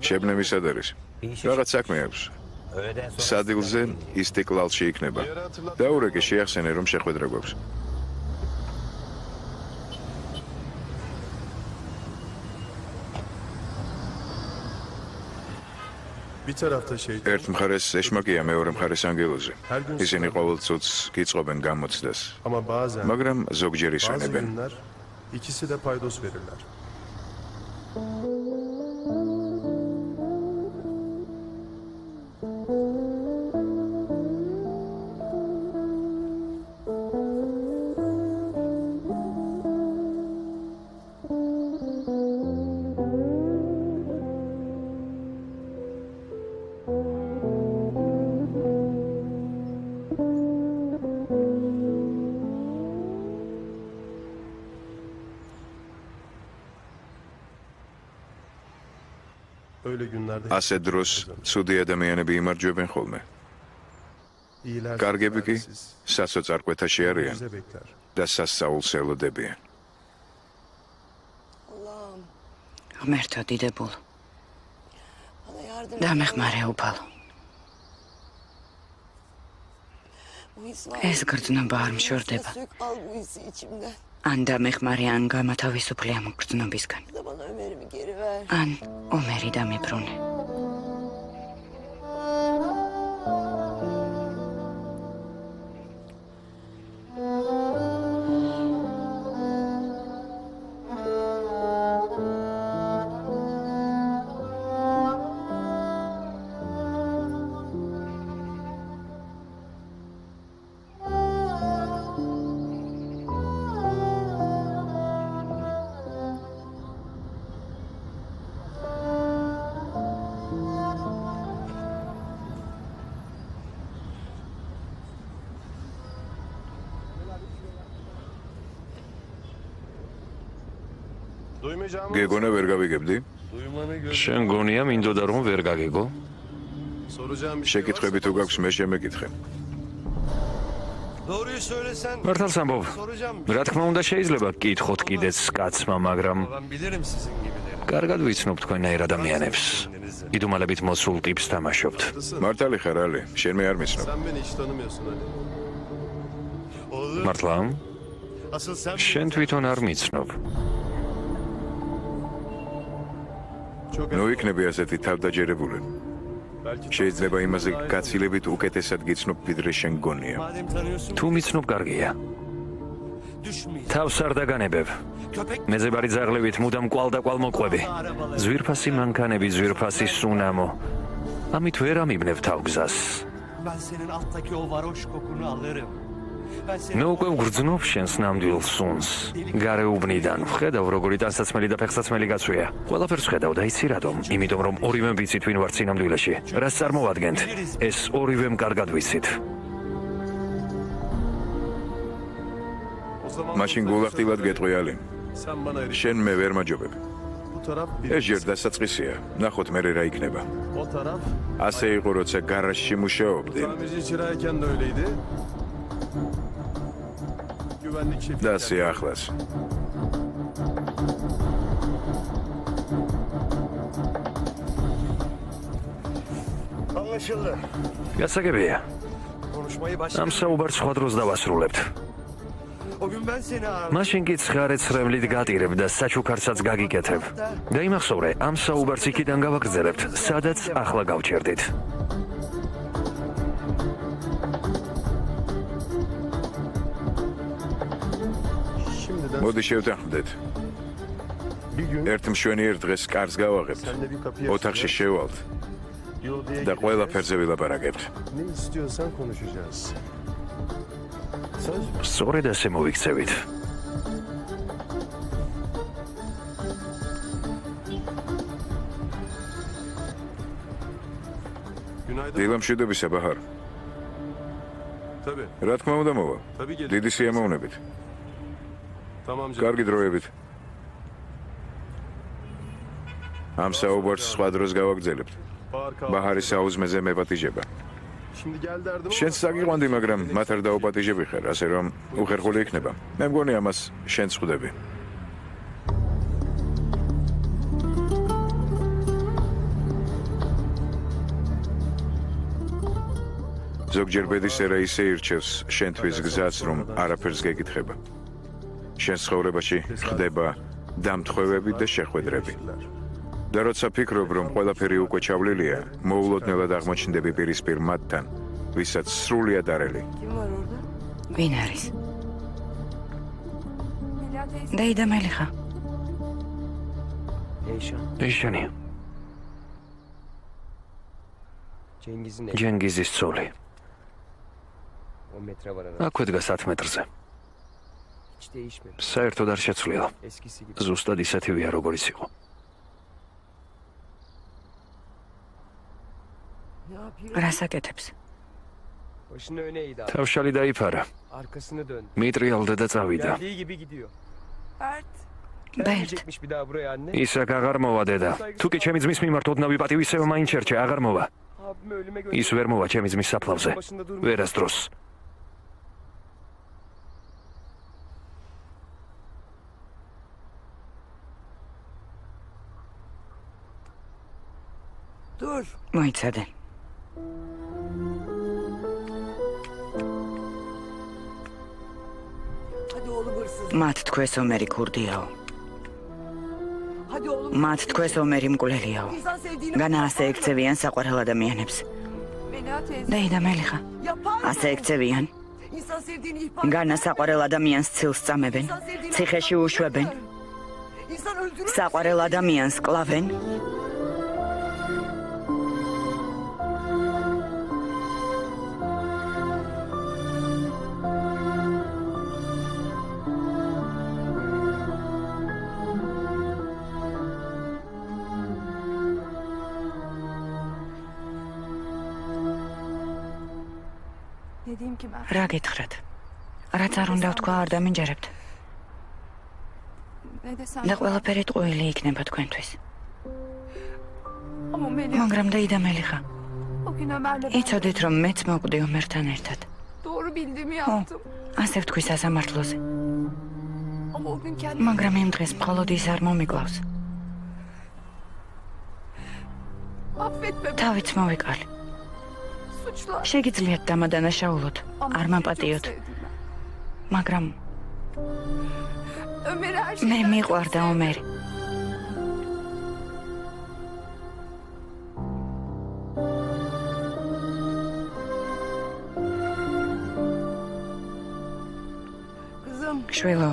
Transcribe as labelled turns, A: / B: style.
A: შებნებისად არის. Რაღაც საქმე აქვს. სადილზე ისტიკლალში იქნება. დაურეკე შეახსენე რომ შეხვედრა გვაქვს. ერთ მხარეს ეშმაკია, მეორე მხარეს ანგელოზი. ისინი ყოველ წუთს გიწყობენ გამოცდას. მაგრამ ზოგჯერ ისვენებენ.
B: İkisi de paydos verirler.
A: ასე დროს ცუდი ადამიანები იმარჯვებენ ხოლმე. კარგები კი სასოწარკვეთაში არიან და სასწაულს ელოდებიან.
C: ღმერთო დიდებულ, დამეხმარე უფალო. ეს გრძნობა არ მშორდება. ან დამეხმარე, ან გამათავისუფლე ამ გრძნობისგან. ან ომერი დამებრუნე.
A: გეგონა ვერ გავიგებდი?
D: შენ გონია მინდოდა რომ ვერ გაგეგო?
A: შეკითხვები თუ გაქვს მე შემეკითხე.
D: მართალს ამბობ. რა თქმა უნდა შეიძლება გკითხოთ კიდეც კაცმა, მაგრამ კარგად ვიცნობ თქვენნაირ ადამიანებს. იდუმალებით მოსულ ტიპს თამაშობთ.
A: მართალი ხარ ალი, შენ მე არ მიცნობ.
D: მართლა? შენ თვითონ არ მიცნობ.
A: ნუ იქნები ასეთი თავდაჯერებული. შეიძლება იმაზე გაცილებით უკეთესად გიცნობ ვიდრე შენ გონია.
D: თუ მიცნობ კარგია. თავს არ დაგანებებ. მეძებარი ძაღლებით მუდამ კვალ და კვალ მოყვები. ძვირფასი მანქანები, ძვირფასი სუნამო. ამით ვერ ამიბნებ თავგზას. ნუ უკვე ვგრძნობ შენს ნამდვილ სუნს. გარეუბნიდან ვხედავ როგორი ტანსაცმელი და ფეხსაცმელი გაცვია. ყველაფერს ვხედავ და იცი რატომ? იმიტომ რომ ორივემ ვიცით ვინ ვართ სინამდვილეში. რას წარმოვადგენთ? ეს ორივემ კარგად ვიცით.
A: მაშინ გულახდილად გეტყვი ალი. შენ მე ვერ მაჯობებ. ეს ჯერ დასაწყისია. ნახოთ მე რა იქნება. ასე იყო როცა გარაჟში მუშაობდი. და ასე ახლაც.
D: გასაგებია. ამ საუბარს სხვა დროს დავასრულებთ. მაშინ კი ცხარე-ცრემლით გატირებ და საჩუქარსაც გაგიკეთებ. და იმახსოვრე, ამ საუბარს იქიდან გავაგრძელებთ, სადაც ახლა გავჩერდით.
A: მოდი შევთანხმდეთ. ერთ მშვენიერ დღეს კარს გავაღებთ. ოთახში შევვალთ. და ყველაფერზე ვილაპარაკებთ.
D: სწორედ ასე მოვიქცევით.
A: დილა მშვიდობისა, ბაჰარ. რა თქმა უნდა მოვა. დიდი სიამოვნებით. კარგი დროებით. ამ საუბარს სხვა დროს გავაგრძელებთ. ბაჰარის საუზმეზე მეპატიჟება. შენც საგიყვანდი, მაგრამ მათ არ დაუპატიჟები ხარ, ასე რომ უხერხული იქნება. მე მგონი ამას შენც ხვდები. ზოგჯერ ბედისერა ისე ირჩევს შენთვის გზას, რომ არაფერს გეკითხება. შენ ცხოვრებაში ხდება დამთხოვები და შეხვედრები. და როცა ფიქრობ, რომ ყველაფერი უკვე ჩავლილია, მოულოდნელად აღმოჩნდები პირისპირ მათთან, ვისაც სრულიად არელი.
C: ვინ არის? დაიდა მელიხა.
D: ეშანი. ჯენგიზის ცოლი. აქვე დგა 10 მეტრზე. საერთოდ არ შეცვლილა. ზუსტად ისეთივეა, როგორიც იყო.
C: რას აკეთებს?
D: თავშალი დაიფარა. მიტრიალდა და წავიდა.
C: ბერტ,
D: ისაკ აღარ მოვა დედა. თუ კი ჩემი ძმის მიმართ ოდნავი პატივისცემა მაინც შერჩა, აღარ მოვა. ის ვერ მოვა ჩემი ძმის საფლავზე. ვერასდროს.
C: მოიცადე. მათ თქვეს ომერი ქურდიაო. მათ თქვეს ომერი მკვლელიაო. განა ასე ექცევიან საყვარელ ადამიანებს. დაიდა მელიხა. ასე ექცევიან. განა საყვარელ ადამიანს ცილს წამებენ, ციხეში უშვებენ. საყვარელ ადამიანს კლავენ. რა გითხრათ? რაც არ უნდა ვთქვა, არ დამინჯერებთ. და ყველაფერი ტყუილი იქნება თქვენთვის. მაგრამ დაიდა მელიხა. იცოდით, რომ მეც მოკვდი ომერთან ერთად. ასე ვთქვი სასამართლოზე. მაგრამ იმ დღეს მხოლოდ ის არ მომიკლავს. თავიც მოვიკალი. შეგიძლიათ დამადანაშაულოთ, არ მაპატიოთ. მაგრამ მე მიყვარდა ომერი. შვილო,